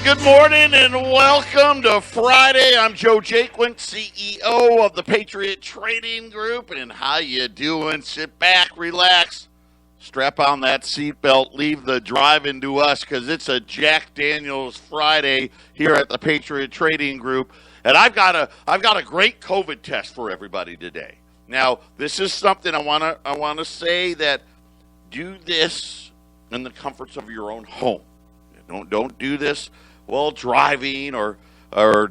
Good morning and welcome to Friday. I'm Joe Jaquin, CEO of the Patriot Trading Group. And how you doing? Sit back, relax, strap on that seatbelt, leave the driving to us because it's a Jack Daniels Friday here at the Patriot Trading Group. And I've got a great COVID test for everybody today. Now, this is something I want to say that do this in the comforts of your own home. Don't do this while driving or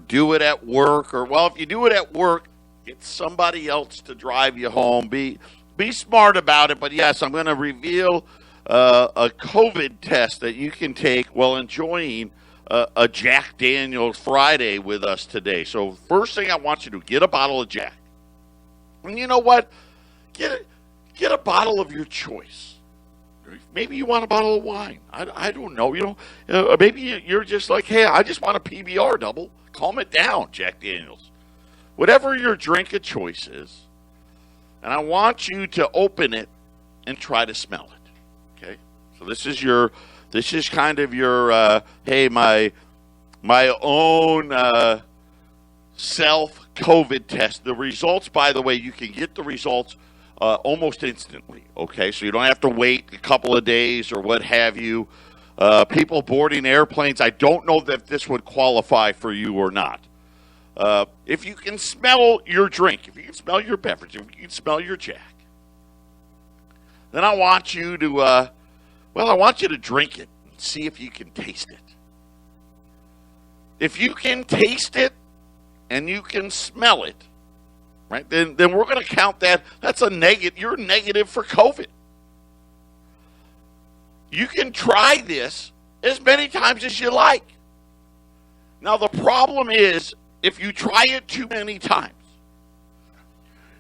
do it at work. Or, well, if you do it at work, get somebody else to drive you home. Be smart about it. But, yes, I'm going to reveal a COVID test that you can take while enjoying a Jack Daniels Friday with us today. So first thing I want you to get a bottle of Jack. And you know what? Get a bottle of your choice. Maybe you want a bottle of wine. I don't know. Maybe you're just like, hey, I just want a PBR double. Calm it down, Jack Daniels. Whatever your drink of choice is, and I want you to open it and try to smell it. Okay? So this is kind of your, hey, my own self-COVID test. The results, by the way, you can get the results almost instantly, okay? So you don't have to wait a couple of days or what have you. People boarding airplanes, I don't know that this would qualify for you or not. If you can smell your drink, if you can smell your beverage, if you can smell your Jack, then I want you to drink it and see if you can taste it. If you can taste it and you can smell it, right? Then we're going to count that. That's a negative. You're negative for COVID. You can try this as many times as you like. Now, the problem is if you try it too many times,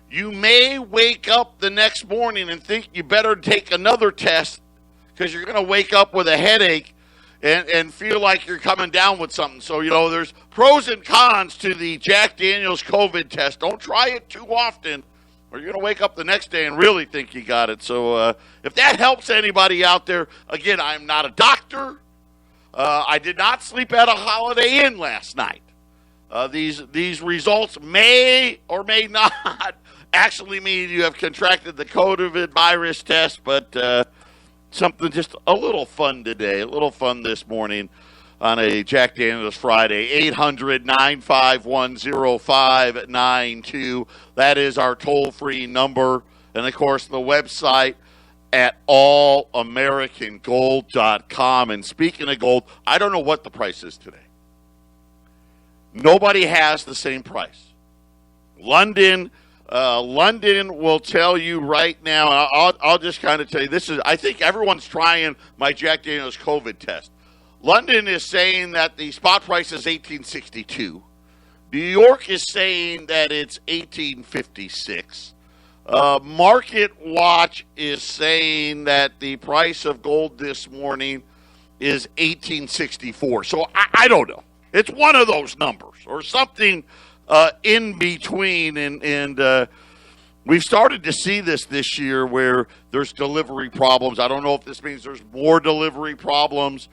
you may wake up the next morning and think you better take another test because you're going to wake up with a headache and feel like you're coming down with something. So, there's pros and cons to the Jack Daniels COVID test. Don't try it too often, or you're going to wake up the next day and really think you got it. So if that helps anybody out there, again, I'm not a doctor. I did not sleep at a Holiday Inn last night. These results may or may not actually mean you have contracted the COVID virus test, but something just a little fun today, a little fun this morning on a Jack Daniels Friday. 800-951-0592. That is our toll-free number. And, of course, the website at allamericangold.com. And speaking of gold, I don't know what the price is today. Nobody has the same price. London will tell you right now, I'll just kind of tell you, I think everyone's trying my Jack Daniels COVID test. London is saying that the spot price is $18.62. New York is saying that it's $18.56. Market Watch is saying that the price of gold this morning is $18.64. So I don't know. It's one of those numbers or something in between, and we've started to see this year where there's delivery problems. I don't know if this means there's more delivery problems.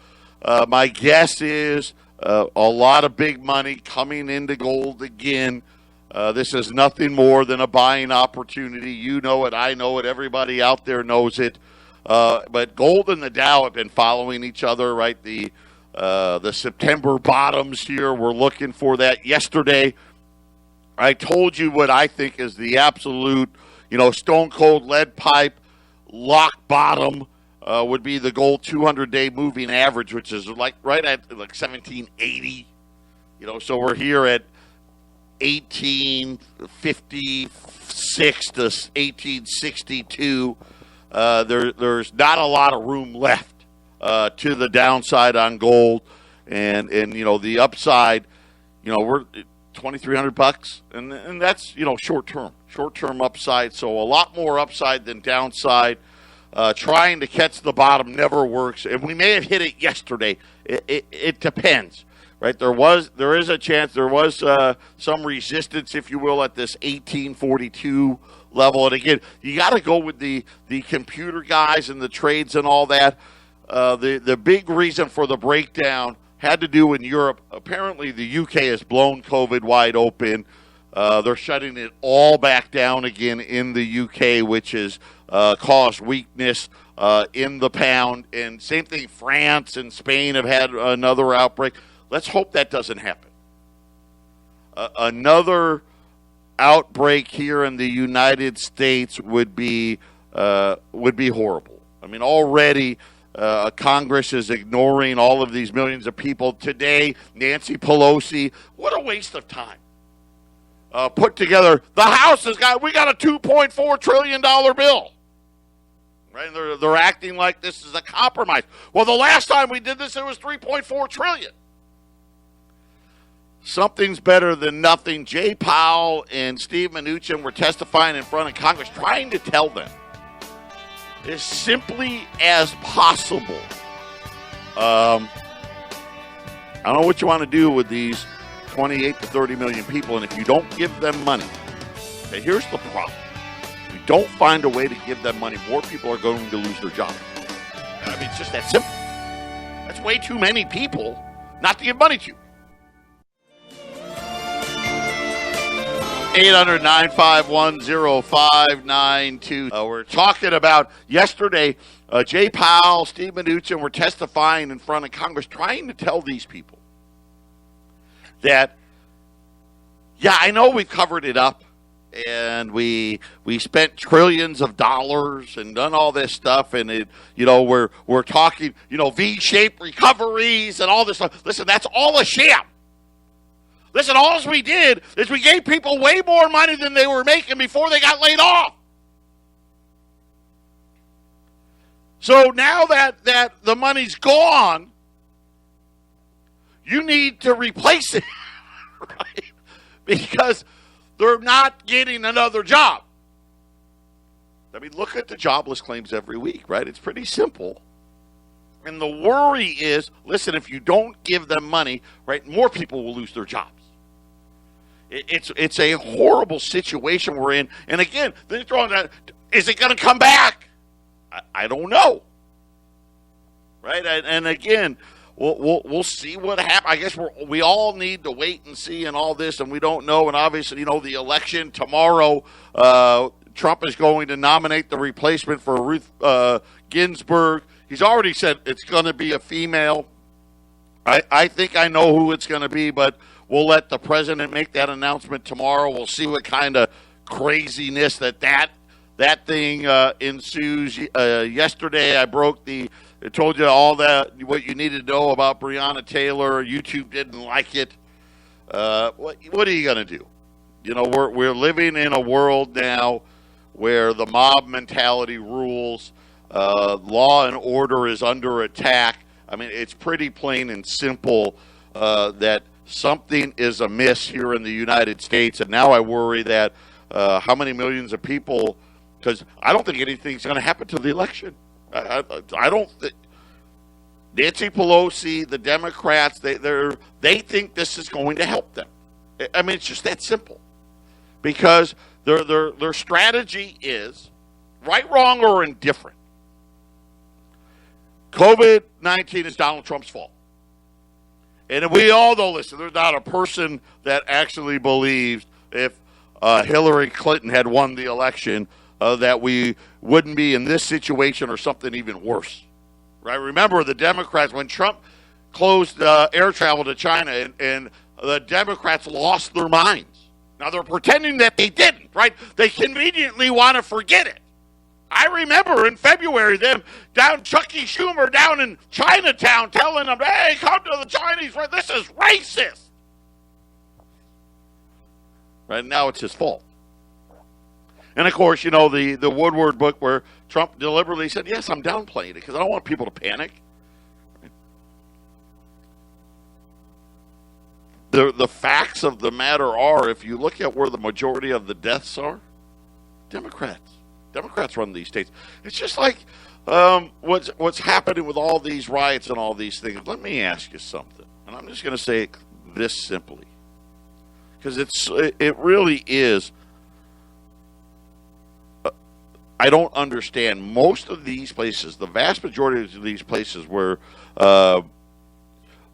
My guess is a lot of big money coming into gold again. This is nothing more than a buying opportunity. You know it. I know it. Everybody out there knows it. But gold and the Dow have been following each other, right? The September bottoms here, we're looking for that. Yesterday, I told you what I think is the absolute, stone cold lead pipe lock bottom would be the gold 200-day moving average, which is like right at like 1780. So we're here at 1856 to 1862. There's not a lot of room left to the downside on gold, and the upside, we're $2,300, and that's short term upside. So a lot more upside than downside. Trying to catch the bottom never works, and we may have hit it yesterday. It depends, right? There is a chance. There was some resistance, if you will, at this 1842 level. And again, you got to go with the computer guys and the trades and all that. The big reason for the breakdown had to do in Europe. Apparently, the UK has blown COVID wide open. They're shutting it all back down again in the UK, which has caused weakness in the pound. And same thing, France and Spain have had another outbreak. Let's hope that doesn't happen. Another outbreak here in the United States would be horrible. I mean, already Congress is ignoring all of these millions of people. Today, Nancy Pelosi, what a waste of time. Put together, the House we got a $2.4 trillion bill. Right? They're acting like this is a compromise. Well, the last time we did this, it was $3.4 trillion. Something's better than nothing. Jay Powell and Steve Mnuchin were testifying in front of Congress, trying to tell them as simply as possible. I don't know what you want to do with these 28 to 30 million people, and if you don't give them money, okay, here's the problem. If you don't find a way to give them money, more people are going to lose their jobs. I mean, it's just that simple. That's way too many people not to give money to. 800-951-0592. We're talking about yesterday, Jay Powell, Steve Mnuchin were testifying in front of Congress, trying to tell these people that, yeah, I know we've covered it up and we spent trillions of dollars and done all this stuff, and it, we're talking, V-shaped recoveries and all this stuff. Listen, that's all a sham. Listen, all we did is we gave people way more money than they were making before they got laid off. So now that the money's gone, you need to replace it, right? Because they're not getting another job. I mean, look at the jobless claims every week, right? It's pretty simple. And the worry is, listen, if you don't give them money, right, more people will lose their jobs. It's a horrible situation we're in. And again, they're throwing that, is it going to come back? I don't know. Right? And again, we'll see what happens. I guess we all need to wait and see and all this, and we don't know. And obviously, the election tomorrow, Trump is going to nominate the replacement for Ruth Ginsburg. He's already said it's going to be a female. I think I know who it's going to be, but we'll let the president make that announcement tomorrow. We'll see what kind of craziness that thing ensues. Yesterday, I told you all that, what you needed to know about Breonna Taylor. YouTube didn't like it. What are you going to do? We're living in a world now where the mob mentality rules. Law and order is under attack. I mean, it's pretty plain and simple that something is amiss here in the United States. And now I worry that how many millions of people, because I don't think anything's going to happen to the election. I don't think. Nancy Pelosi, the Democrats, they think this is going to help them. I mean, it's just that simple. Because their strategy is, right, wrong, or indifferent, COVID-19 is Donald Trump's fault. And we all know, listen, there's not a person that actually believes if Hillary Clinton had won the election that we wouldn't be in this situation or something even worse. Right? Remember the Democrats, when Trump closed air travel to China and the Democrats lost their minds. Now they're pretending that they didn't, right? They conveniently want to forget it. I remember in February them Chuck E. Schumer down in Chinatown telling them, hey, come to the Chinese, right? This is racist. Right now it's his fault. And of course, the Woodward book where Trump deliberately said, yes, I'm downplaying it because I don't want people to panic. The facts of the matter are, if you look at where the majority of the deaths are, Democrats run these states. It's just like what's happening with all these riots and all these things. Let me ask you something, and I'm just going to say it this simply, because it really is. I don't understand most of these places. The vast majority of these places where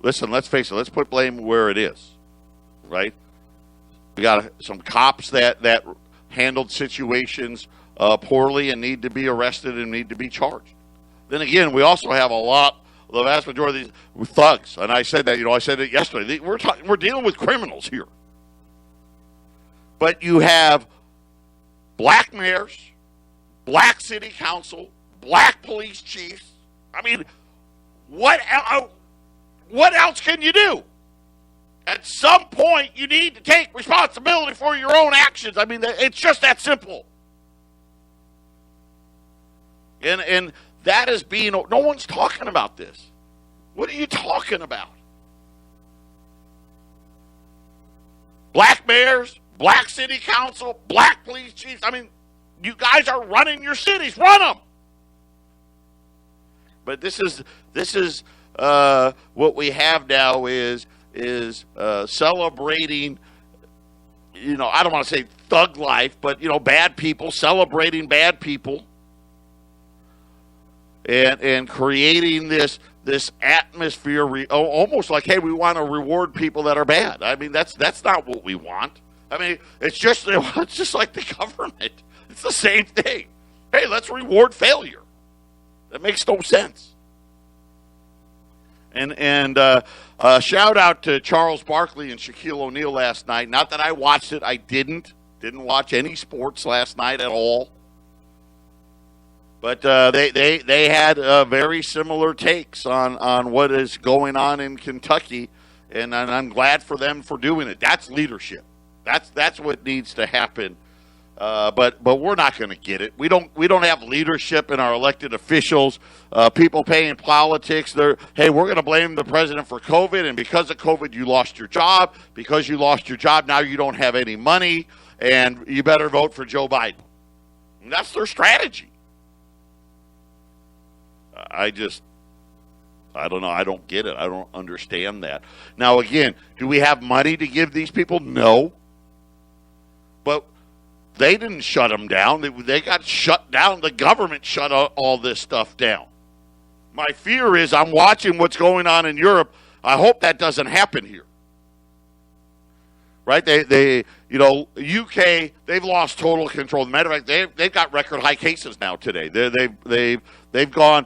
listen, let's face it. Let's put blame where it is, right? We got some cops that handled situations poorly and need to be arrested and need to be charged. Then again, we also have the vast majority of these thugs, and I said that. I said it yesterday. We're dealing with criminals here, but you have black mayors, black city council, black police chiefs. I mean, what else can you do? At some point, you need to take responsibility for your own actions. I mean, it's just that simple. And that is being, no one's talking about this. What are you talking about? Black mayors, black city council, black police chiefs. I mean, you guys are running your cities. Run them. But this is what we have now is celebrating, I don't want to say thug life, but, bad people, celebrating bad people and creating this atmosphere almost like, hey, we want to reward people that are bad. I mean, that's not what we want. I mean, it's just like the government. It's the same thing. Hey, let's reward failure. That makes no sense. And shout out to Charles Barkley and Shaquille O'Neal last night. Not that I watched it. I didn't watch any sports last night at all. But they had very similar takes on what is going on in Kentucky, and I'm glad for them for doing it. That's leadership. That's what needs to happen. But we're not going to get it. We don't have leadership in our elected officials. People paying politics. We're going to blame the president for COVID, and because of COVID, you lost your job. Because you lost your job, now you don't have any money, and you better vote for Joe Biden. And that's their strategy. I don't know. I don't get it. I don't understand that. Now, again, do we have money to give these people? No. But they didn't shut them down. They got shut down. The government shut all this stuff down. My fear is I'm watching what's going on in Europe. I hope that doesn't happen here. Right? They UK, they've lost total control. As a matter of fact, they've got record high cases now today. They've gone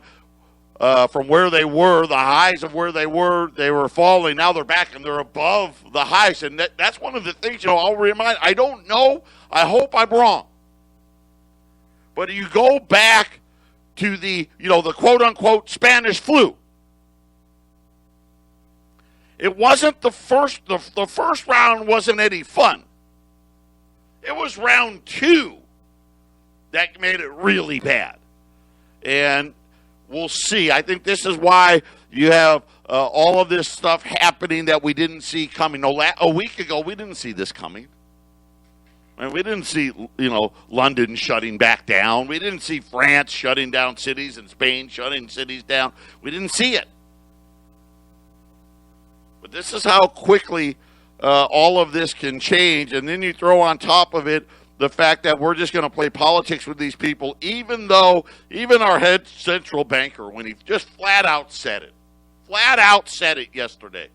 from where they were, the highs of where they were falling. Now they're back and they're above the highs. And that's one of the things, I'll remind, I don't know. I hope I'm wrong. But you go back to the quote unquote Spanish flu. It wasn't the first round wasn't any fun. It was round 2 that made it really bad. And we'll see. I think this is why you have all of this stuff happening that we didn't see coming. A week ago, we didn't see this coming. And we didn't see, London shutting back down. We didn't see France shutting down cities and Spain shutting cities down. We didn't see it. But this is how quickly all of this can change. And then you throw on top of it the fact that we're just going to play politics with these people, even our head central banker, when he just flat out said it yesterday.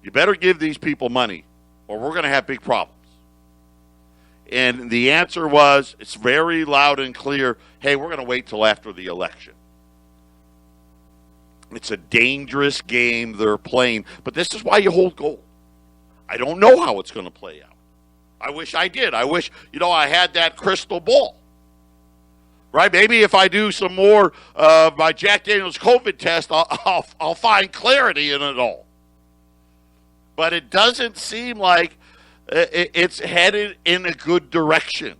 You better give these people money or we're going to have big problems. And the answer was, it's very loud and clear, hey, we're going to wait till after the election. It's a dangerous game they're playing, but this is why you hold gold. I don't know how it's going to play out. I wish I did. I wish, I had that crystal ball. Right? Maybe if I do some more my Jack Daniels COVID test, I'll find clarity in it all. But it doesn't seem like it's headed in a good direction.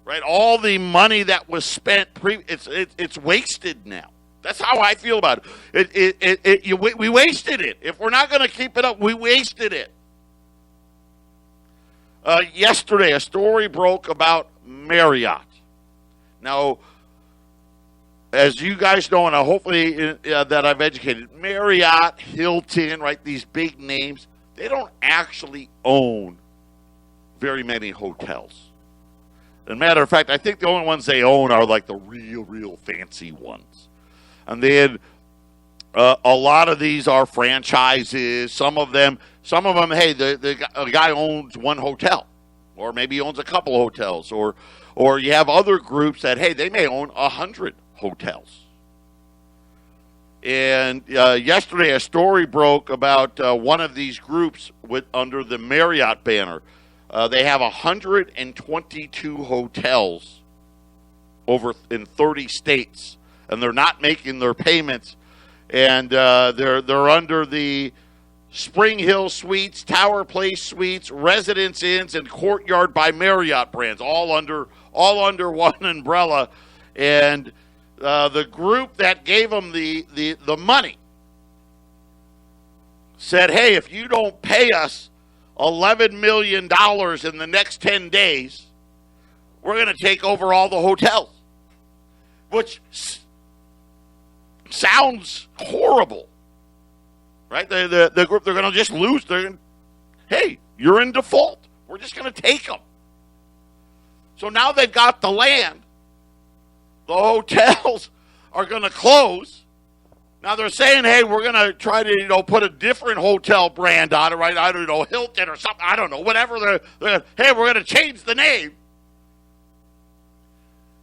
Right? All the money that was spent, it's wasted now. That's how I feel about it. We wasted it. If we're not going to keep it up, we wasted it. Yesterday, a story broke about Marriott. Now, as you guys know, and hopefully that I've educated, Marriott, Hilton, right, these big names, they don't actually own very many hotels. As a matter of fact, I think the only ones they own are like the real fancy ones. And then A lot of these are franchises. Some of them, hey, a guy owns one hotel, or maybe he owns a couple hotels, or you have other groups that, hey, they may own 100 hotels. And yesterday, a story broke about one of these groups under the Marriott banner. They have 122 hotels over in 30 states, and they're not making their payments. And they're under the Spring Hill Suites, Tower Place Suites, Residence Inns, and Courtyard by Marriott brands, all under one umbrella. And the group that gave them the money said, hey, if you don't pay us $11 million in the next 10 days, we're going to take over all the hotels, which sounds horrible, right? The group, they're going to just lose. Hey, you're in default. We're just going to take them. So now they've got the land. The hotels are going to close. Now they're saying, hey, we're going to try to, put a different hotel brand on it, right? I don't know, Hilton or something. I don't know, whatever. Hey, we're going to change the name.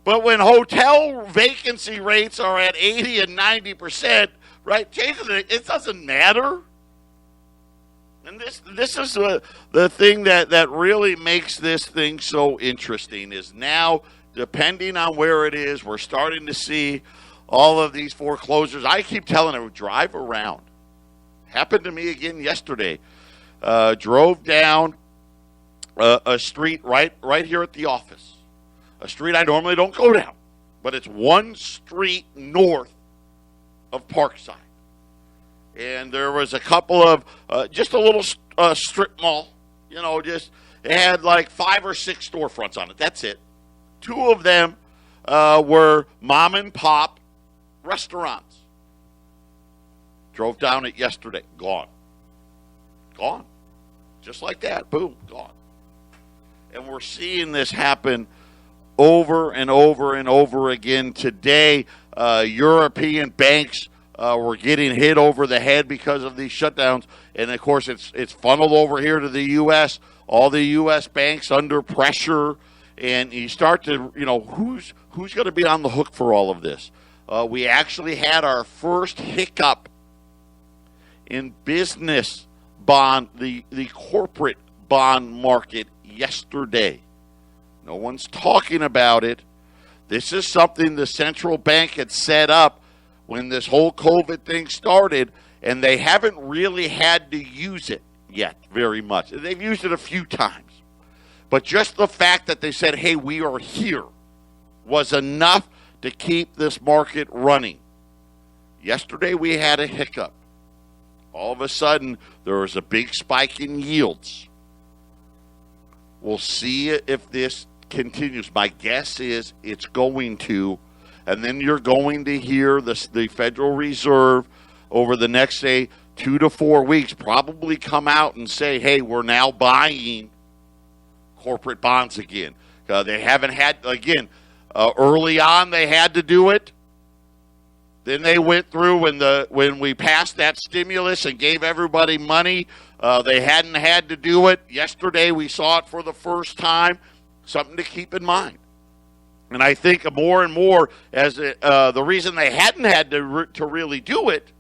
But when hotel vacancy rates are at 80 and 90%, right, it doesn't matter. And this is the thing that really makes this thing so interesting is now, depending on where it is, we're starting to see all of these foreclosures. I keep telling them, drive around. Happened to me again yesterday. Drove down a street right here at the office. A street I normally don't go down, but it's one street north of Parkside. And there was a couple of, just a little strip mall, it had like 5 or 6 storefronts on it. That's it. 2 of them were mom and pop restaurants. Drove down it yesterday. Gone. Just like that. Boom. Gone. And we're seeing this happen over and over and over again today. European banks were getting hit over the head because of these shutdowns. And, of course, it's funneled over here to the U.S. All the U.S. banks under pressure. And you start to, who's going to be on the hook for all of this? We actually had our first hiccup in business bond, the corporate bond market yesterday. No one's talking about it. This is something the central bank had set up when this whole COVID thing started, and they haven't really had to use it yet very much. They've used it a few times. But just the fact that they said, hey, we are here, was enough to keep this market running. Yesterday we had a hiccup. All of a sudden, there was a big spike in yields. We'll see if this continues. My guess is it's going to. And then you're going to hear the Federal Reserve over the next, say, 2 to 4 weeks probably come out and say, hey, we're now buying corporate bonds again. They haven't had, again, early on they had to do it. Then they went through when we passed that stimulus and gave everybody money. They hadn't had to do it. Yesterday we saw it for the first time. Something to keep in mind. And I think more and more, as the reason they hadn't had to really do it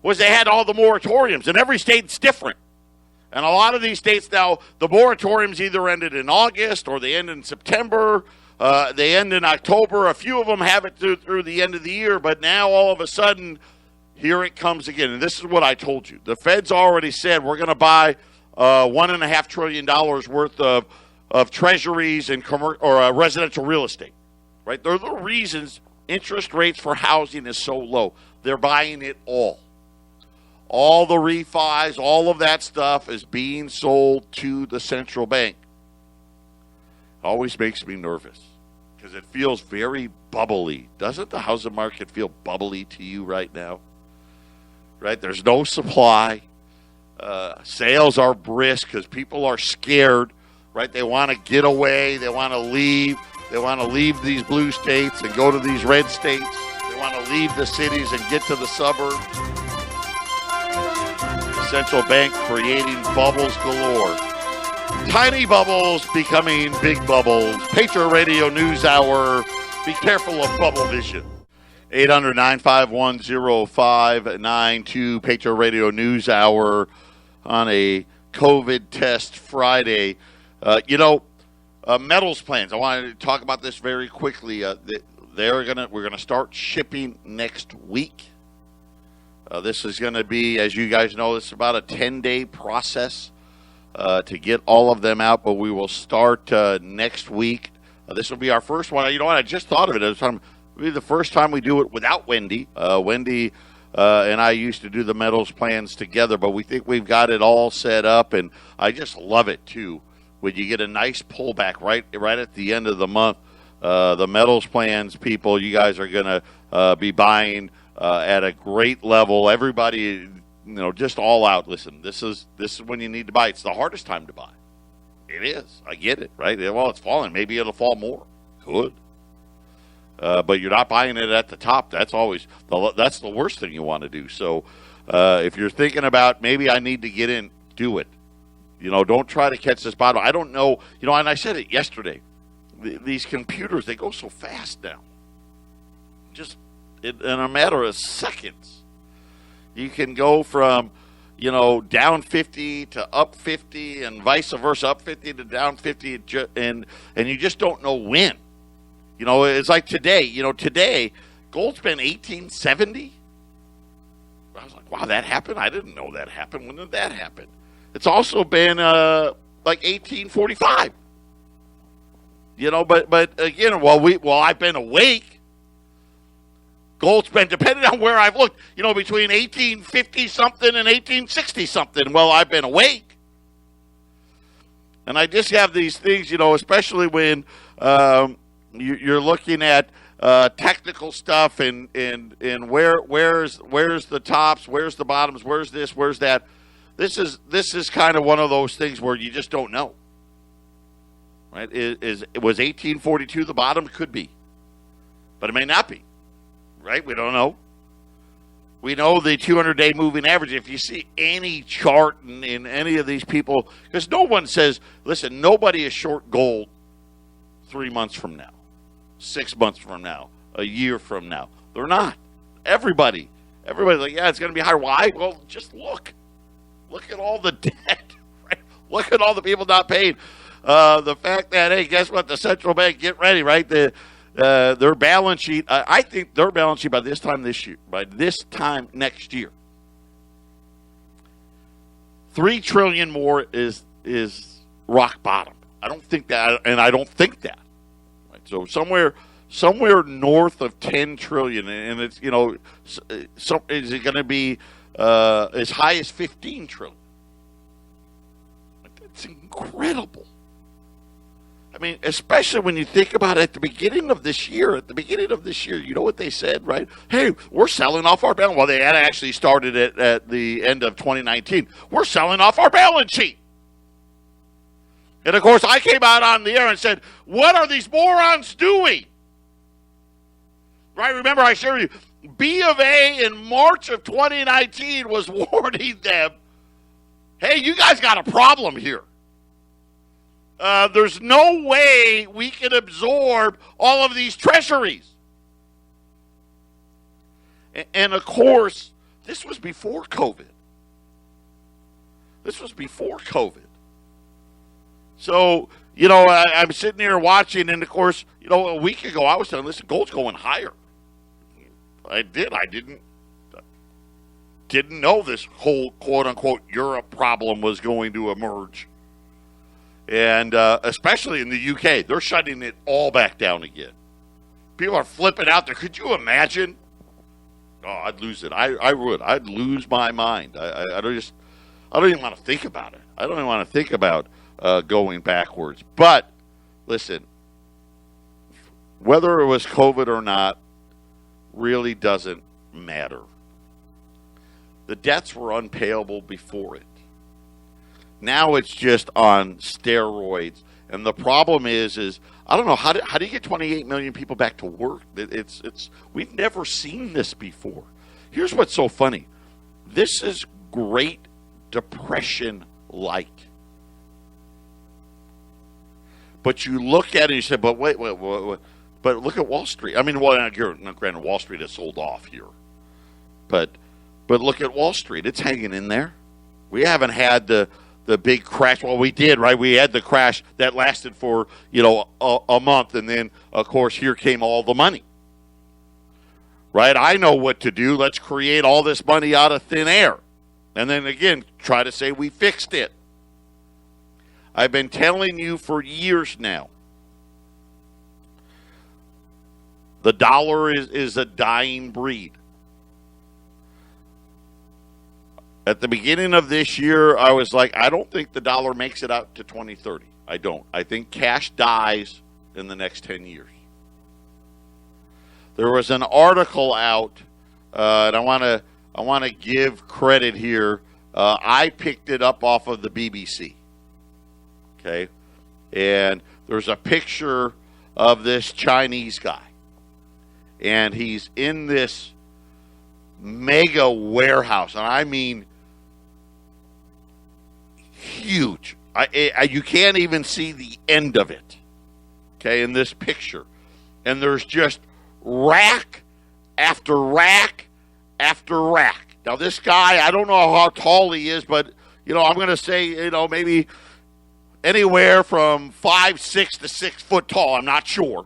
was they had all the moratoriums. And every state's different. And a lot of these states now, the moratoriums either ended in August or they end in September. They end in October. A few of them have it through the end of the year. But now all of a sudden, here it comes again. And this is what I told you. The Fed's already said we're going to buy $1.5 trillion worth of treasuries and residential real estate. Right? They're the reasons interest rates for housing is so low. They're buying it all. All the refis, all of that stuff is being sold to the central bank. Always makes me nervous because it feels very bubbly. Doesn't the housing market feel bubbly to you right now? Right? There's no supply. Sales are brisk because people are scared. Right? They want to get away. They want to leave. They want to leave these blue states and go to these red states. They want to leave the cities and get to the suburbs. central bank creating bubbles galore. Tiny bubbles becoming big bubbles. Patriot Radio News Hour. Be careful of bubble vision. 800-951-0592. Patriot Radio News Hour on a COVID test Friday. Metals plans. I want to talk about this very quickly. We're gonna start shipping next week. This is going to be, as you guys know, this is about a 10-day process to get all of them out, but we will start next week. This will be our first one. You know what? I just thought of it. It'll be the first time we do it without Wendy. Wendy and I used to do the metals plans together, but we think we've got it all set up, and I just love it, too. When you get a nice pullback right at the end of the month, the metals plans people, you guys are going to be buying at a great level. Everybody, just all out. Listen, this is when you need to buy. It's the hardest time to buy. It is. I get it, right? Well, it's falling. Maybe it'll fall more. Good. But you're not buying it at the top. That's the worst thing you want to do. So if you're thinking about maybe I need to get in, do it. Don't try to catch this bottom. I don't know. And I said it yesterday. These computers, they go so fast now. Just in a matter of seconds, you can go from, down 50 to up 50 and vice versa, up 50 to down 50, and you just don't know when. It's like today. Today, gold's been 1870. I was like, wow, that happened? I didn't know that happened. When did that happen? It's also been like 1845. But again, while I've been awake, gold's been, depending on where I've looked, between 1850-something and 1860-something. Well, I've been awake. And I just have these things, especially when you're looking at technical stuff and where's the tops, where's the bottoms, where's this, where's that. This is kind of one of those things where you just don't know. Right? Was 1842 the bottom? Could be. But it may not be. Right? We don't know. We know the 200-day moving average. If you see any chart in any of these people, because no one says, listen, nobody is short gold 3 months from now, 6 months from now, a year from now. They're not. Everybody's like, yeah, it's going to be higher. Why? Well, just look. Look at all the debt. Right? Look at all the people not paid. The fact that, hey, guess what? The central bank, get ready, right? Their balance sheet, I think their balance sheet by this time next year, $3 trillion more is rock bottom. I don't think that, and I don't think that. Right? So somewhere north of 10 trillion, and it's is it going to be as high as 15 trillion? That's incredible. I mean, especially when you think about it at the beginning of this year, you know what they said, right? Hey, we're selling off our balance. Well, they had actually started it at the end of 2019. We're selling off our balance sheet. And, of course, I came out on the air and said, what are these morons doing? Right? Remember, I shared with you, B of A in March of 2019 was warning them, hey, you guys got a problem here. There's no way we can absorb all of these treasuries. And of course, this was before COVID. So, I'm sitting here watching, and of course, a week ago I was telling, listen, gold's going higher. I didn't know this whole quote-unquote Europe problem was going to emerge. And especially in the UK, they're shutting it all back down again. People are flipping out there. Could you imagine? Oh, I'd lose it. I would. I'd lose my mind. I don't even want to think about it. I don't even want to think about going backwards. But listen, whether it was COVID or not really doesn't matter. The debts were unpayable before it. Now it's just on steroids. And the problem is I don't know, how do you get 28 million people back to work? We've never seen this before. Here's what's so funny. This is great Depression-like. But you look at it and you say, but wait, but look at Wall Street. I mean, well, granted, Wall Street has sold off here. But look at Wall Street. It's hanging in there. We haven't had the big crash. Well, we did, right? We had the crash that lasted for, a month. And then, of course, here came all the money. Right? I know what to do. Let's create all this money out of thin air. And then, again, try to say we fixed it. I've been telling you for years now. The dollar is a dying breed. At the beginning of this year, I was like, I don't think the dollar makes it out to 2030. I don't. I think cash dies in the next 10 years. There was an article out, and I want to give credit here. I picked it up off of the BBC. Okay, and there's a picture of this Chinese guy, and he's in this mega warehouse, and I mean huge. You can't even see the end of it. Okay, in this picture, and there's just rack after rack after rack. Now, this guy, I don't know how tall he is, but I'm going to say maybe anywhere from 5'6" to 6 foot tall. I'm not sure.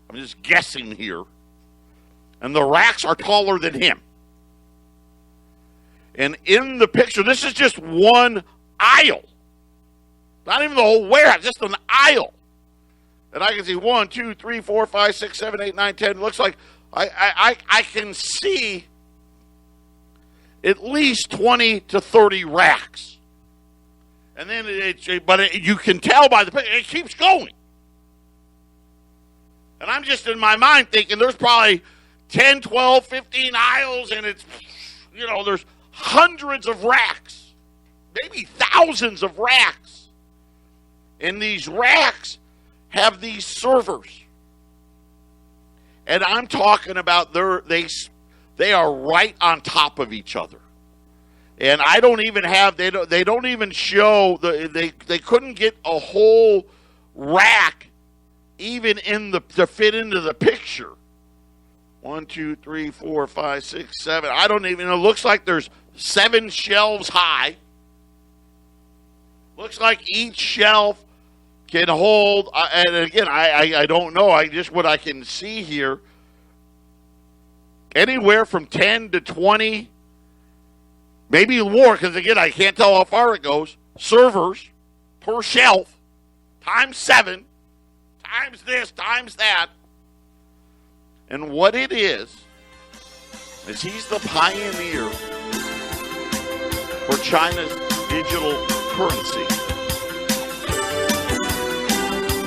I'm just guessing here. And the racks are taller than him. And in the picture, this is just one aisle. Not even the whole warehouse, just an aisle. And I can see 1, 2, 3, 4, 5, 6, 7, 8, 9, 10. It looks like I can see at least 20 to 30 racks. And then you can tell by the picture, it keeps going. And I'm just in my mind thinking there's probably 10, 12, 15 aisles, and it's, there's hundreds of racks, maybe thousands of racks. And these racks have these servers. And I'm talking about they are right on top of each other. And I don't even have, they don't even show, they couldn't get a whole rack even to fit into the picture. 1, 2, 3, 4, 5, 6, 7. I don't even, it looks like there's 7 shelves high. Looks like each shelf can hold, and again, I don't know, what I can see here, anywhere from 10 to 20, maybe more, because again, I can't tell how far it goes, servers per shelf, times 7, times this, times that. And what it is he's the pioneer for China's digital currency.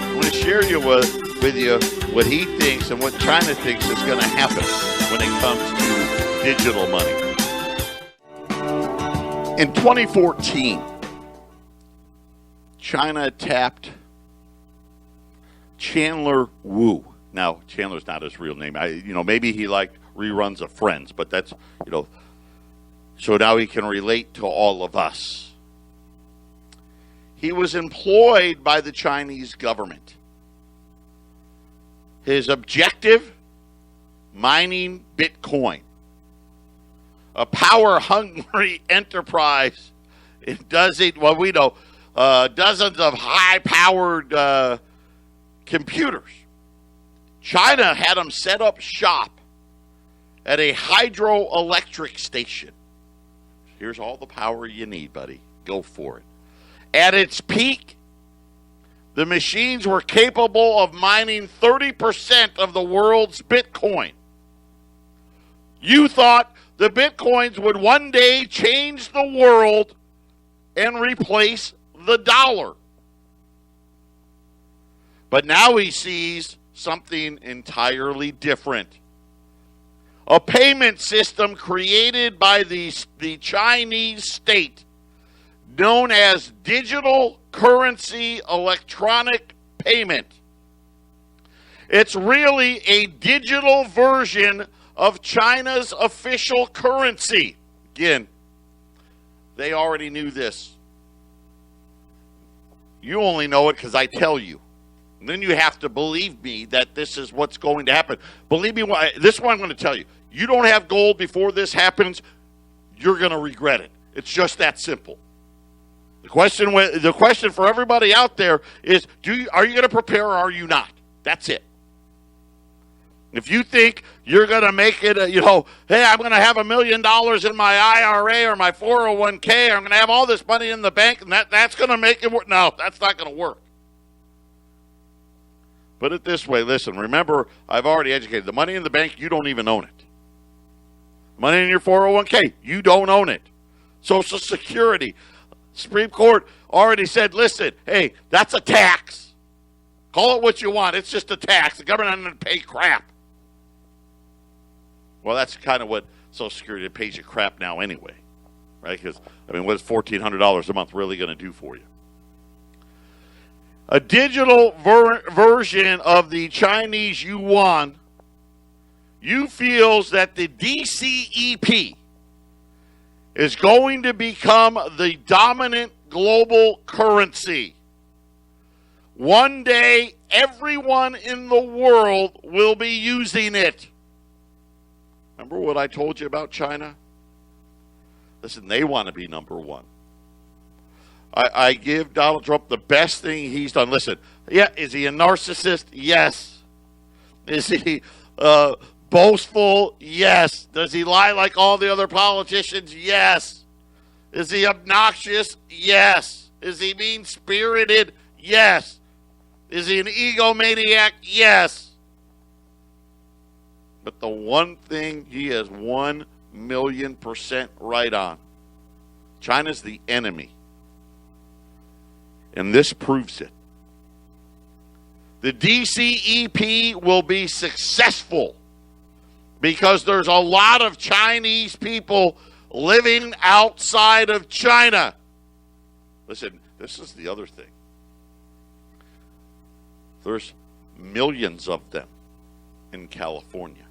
I'm going to share with you what he thinks and what China thinks is going to happen when it comes to digital money. In 2014, China tapped Chandler Wu. Now, Chandler's not his real name. Maybe he liked reruns of Friends, but that's, so now he can relate to all of us. He was employed by the Chinese government. His objective, mining Bitcoin. A power-hungry enterprise. It doesn't, we know, dozens of high-powered computers. China had them set up shop at a hydroelectric station. Here's all the power you need, buddy. Go for it. At its peak, the machines were capable of mining 30% of the world's Bitcoin. You thought the Bitcoins would one day change the world and replace the dollar. But now he sees something entirely different. A payment system created by the Chinese state known as digital currency electronic payment. It's really a digital version of China's official currency. Again, they already knew this. You only know it because I tell you. And then you have to believe me that this is what's going to happen. Believe me, this is what I'm going to tell you. You don't have gold before this happens, you're going to regret it. It's just that simple. The question for everybody out there is, are you going to prepare or are you not? That's it. If you think you're going to make it, hey, I'm going to have $1 million in my IRA or my 401k, or I'm going to have all this money in the bank, and that's going to make it work. No, that's not going to work. Put it this way. Listen, remember, I've already educated. The money in the bank, you don't even own it. Money in your 401k, you don't own it. Social Security, Supreme Court already said, listen, hey, that's a tax. Call it what you want. It's just a tax. The government doesn't pay crap. Well, that's kind of what Social Security pays you crap now anyway, right? Because, what is $1,400 a month really going to do for you? A digital version of the Chinese yuan, feels that the DCEP is going to become the dominant global currency. One day, everyone in the world will be using it. Remember what I told you about China? Listen, they want to be number one. I give Donald Trump the best thing he's done. Listen, yeah, is he a narcissist? Yes. Is he boastful? Yes. Does he lie like all the other politicians? Yes. Is he obnoxious? Yes. Is he mean-spirited? Yes. Is he an egomaniac? Yes. But the one thing he is 1,000,000% right on, China's the enemy. And this proves it. The DCEP will be successful because there's a lot of Chinese people living outside of China. Listen, this is the other thing. There's millions of them in California.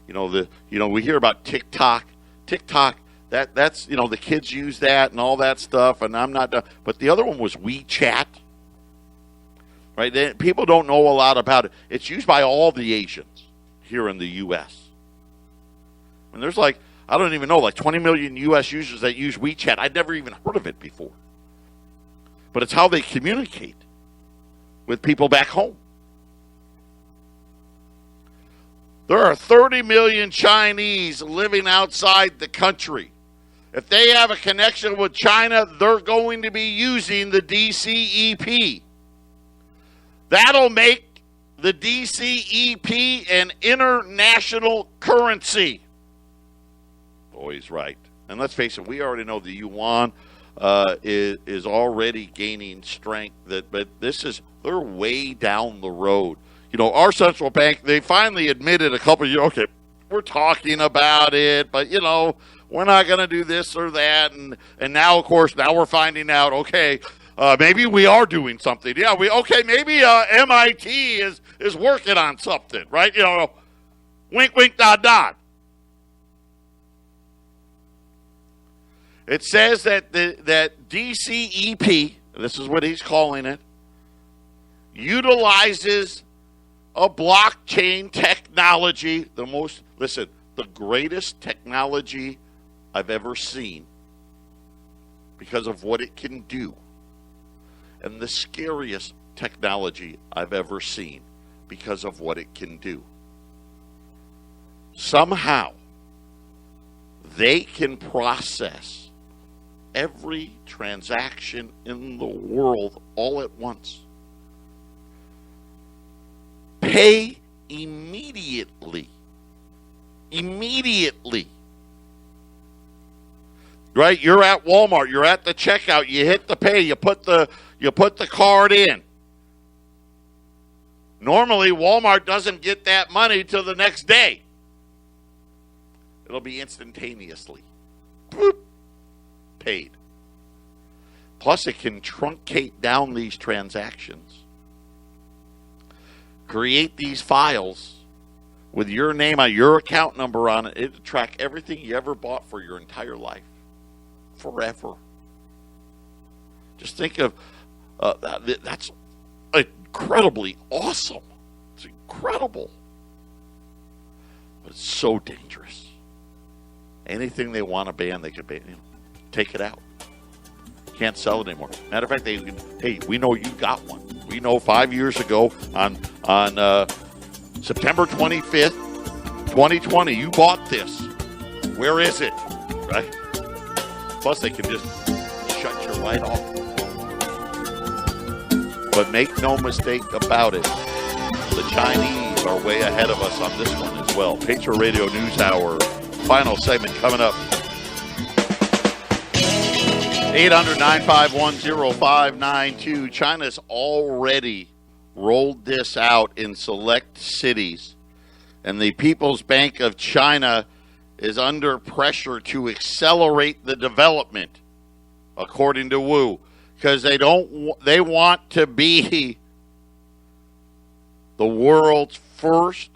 We hear about TikTok. That's the kids use that and all that stuff, and I'm not done. But the other one was WeChat, right? People don't know a lot about it. It's used by all the Asians here in the U.S. And there's I don't even know, 20 million U.S. users that use WeChat. I'd never even heard of it before. But it's how they communicate with people back home. There are 30 million Chinese living outside the country. If they have a connection with China, they're going to be using the DCEP. That'll make the DCEP an international currency. Oh, he's right. And let's face it, we already know the yuan is already gaining strength. But they're way down the road. Our central bank, they finally admitted a couple of years, okay, we're talking about it, but, we're not going to do this or that. And now, of course, we're finding out, okay, maybe we are doing something. Yeah, maybe MIT is working on something, right? Wink, wink, nod, nod. It says that that DCEP, this is what he's calling it, utilizes a blockchain technology, the greatest technology I've ever seen because of what it can do, and the scariest technology I've ever seen because of what it can do. Somehow, they can process every transaction in the world all at once. Pay immediately. Right? You're at Walmart, you're at the checkout, you hit the pay, you put the card in. Normally Walmart doesn't get that money till the next day. It'll be instantaneously. Boop. Paid. Plus it can truncate down these transactions. Create these files with your name on your account number on it. It'll track everything you ever bought for your entire life. forever. Just think of that's incredibly awesome. It's incredible. But it's so dangerous. Anything they want to ban, they can ban. Take it out. Can't sell it anymore. Matter of fact, hey, we know you got one. We know 5 years ago on September 25th, 2020, you bought this. Where is it? Right? Plus, they can just shut your light off. But make no mistake about it, the Chinese are way ahead of us on this one as well. Patriot Radio News Hour, final segment coming up. 800-951-0592. China's already rolled this out in select cities, and the People's Bank of China is under pressure to accelerate the development, according to Wu, because they want to be the world's first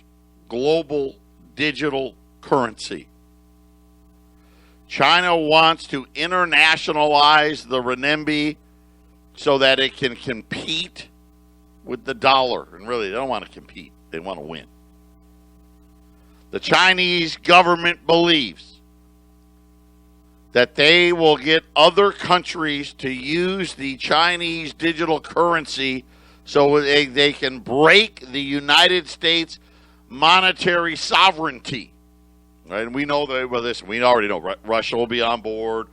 global digital currency. China wants to internationalize the renminbi so that it can compete with the dollar. And really, they don't want to compete. They want to win. The Chinese government believes that they will get other countries to use the Chinese digital currency so they can break the United States monetary sovereignty. Right? And we know that, well, listen, we already know Russia will be on board.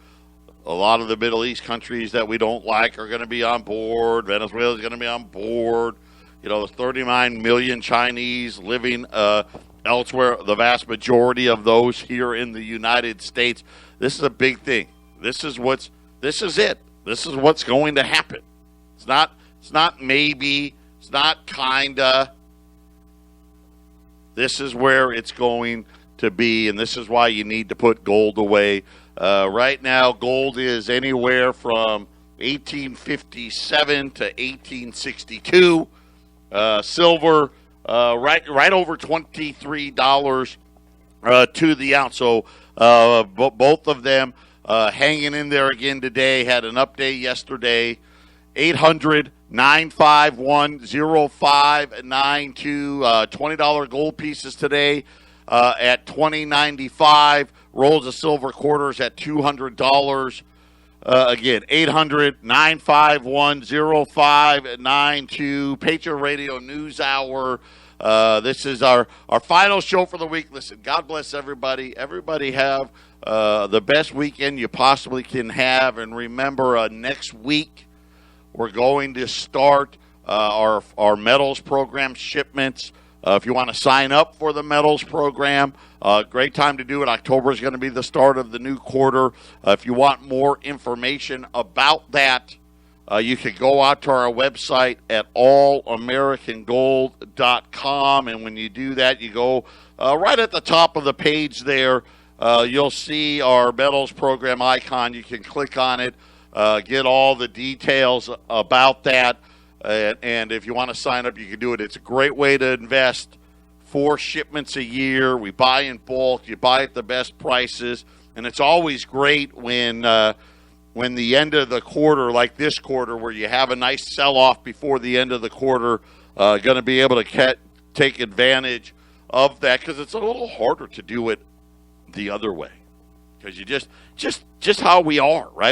A lot of the Middle East countries that we don't like are going to be on board. Venezuela is going to be on board. You know, there's 39 million Chinese living elsewhere, the vast majority of those here in the United States. This is a big thing. This is it. This is what's going to happen. It's not maybe, it's not kinda. This is where it's going to be, and this is why you need to put gold away. Right now, gold is anywhere from 1857 to 1862. Silver, right over $23 to the ounce. So both of them hanging in there again today. Had an update yesterday. 800-951-0592. $20 gold pieces today at $20.95. Rolls of silver quarters at $200. Again, 800-951-0592. Patriot Radio News Hour. This is our final show for the week. Listen, God bless everybody. Everybody have the best weekend you possibly can have. And remember, next week we're going to start our metals program shipments. If you want to sign up for the metals program, great time to do it. October is going to be the start of the new quarter. If you want more information about that, you can go out to our website at allamericangold.com. And when you do that, you go right at the top of the page there. You'll see our metals program icon. You can click on it, get all the details about that. And if you want to sign up, you can do it. It's a great way to invest. 4 shipments a year. We buy in bulk. You buy at the best prices. And it's always great when the end of the quarter, like this quarter, where you have a nice sell-off before the end of the quarter, going to be able to take advantage of that, because it's a little harder to do it the other way, because you just how we are, right?